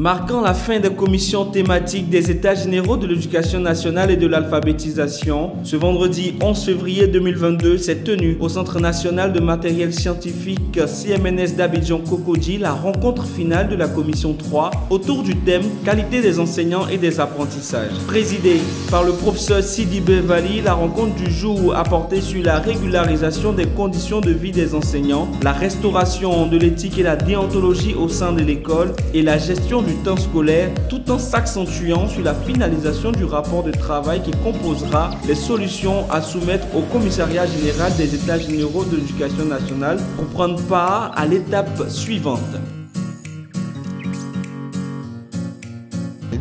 Marquant la fin des commissions thématiques des États généraux de l'éducation nationale et de l'alphabétisation, ce vendredi 11 février 2022 s'est tenue au Centre national de matériel scientifique CMNS d'Abidjan-Cocody la rencontre finale de la commission 3 autour du thème qualité des enseignants et des apprentissages. Présidée par le professeur Sidibé Vali, la rencontre du jour a porté sur la régularisation des conditions de vie des enseignants, la restauration de l'éthique et la déontologie au sein de l'école et la gestion du temps scolaire, tout en s'accentuant sur la finalisation du rapport de travail qui composera les solutions à soumettre au commissariat général des États généraux de l'éducation nationale pour prendre part à l'étape suivante.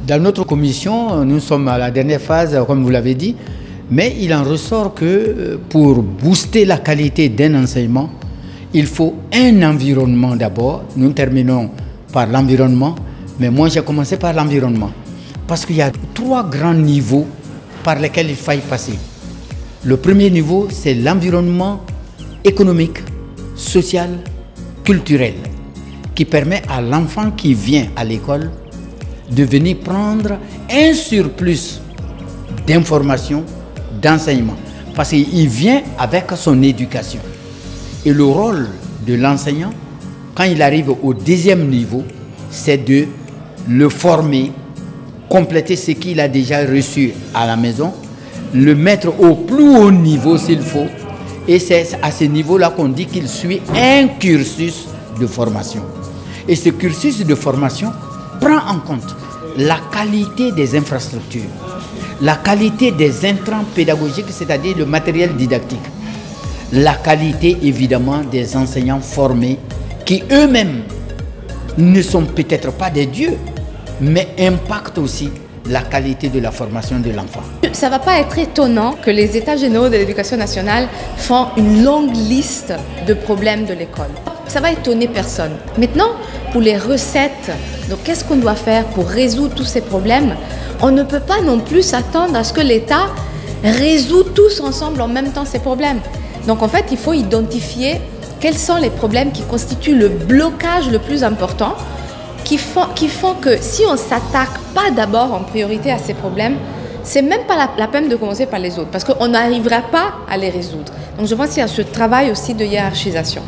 Dans notre commission, nous sommes à la dernière phase, comme vous l'avez dit, mais il en ressort que pour booster la qualité d'un enseignement, il faut un environnement d'abord. Nous terminons par l'environnement. Mais moi, j'ai commencé par l'environnement. Parce qu'il y a 3 grands niveaux par lesquels il faille passer. Le premier niveau, c'est l'environnement économique, social, culturel, qui permet à l'enfant qui vient à l'école de venir prendre un surplus d'informations, d'enseignement. Parce qu'il vient avec son éducation. Et le rôle de l'enseignant, quand il arrive au 2e niveau, c'est de le former, compléter ce qu'il a déjà reçu à la maison, le mettre au plus haut niveau s'il faut. Et c'est à ce niveau-là qu'on dit qu'il suit un cursus de formation. Et ce cursus de formation prend en compte la qualité des infrastructures, la qualité des intrants pédagogiques, c'est-à-dire le matériel didactique, la qualité évidemment des enseignants formés qui eux-mêmes ne sont peut-être pas des dieux, mais impactent aussi la qualité de la formation de l'enfant. Ça ne va pas être étonnant que les États généraux de l'éducation nationale font une longue liste de problèmes de l'école. Ça va étonner personne. Maintenant, pour les recettes, donc qu'est-ce qu'on doit faire pour résoudre tous ces problèmes? On ne peut pas non plus s'attendre à ce que l'État résout tous ensemble en même temps ces problèmes. Donc en fait, il faut identifier quels sont les problèmes qui constituent le blocage le plus important, qui font que si on ne s'attaque pas d'abord en priorité à ces problèmes, c'est même pas la peine de commencer par les autres, parce qu'on n'arrivera pas à les résoudre. Donc je pense qu'il y a ce travail aussi de hiérarchisation.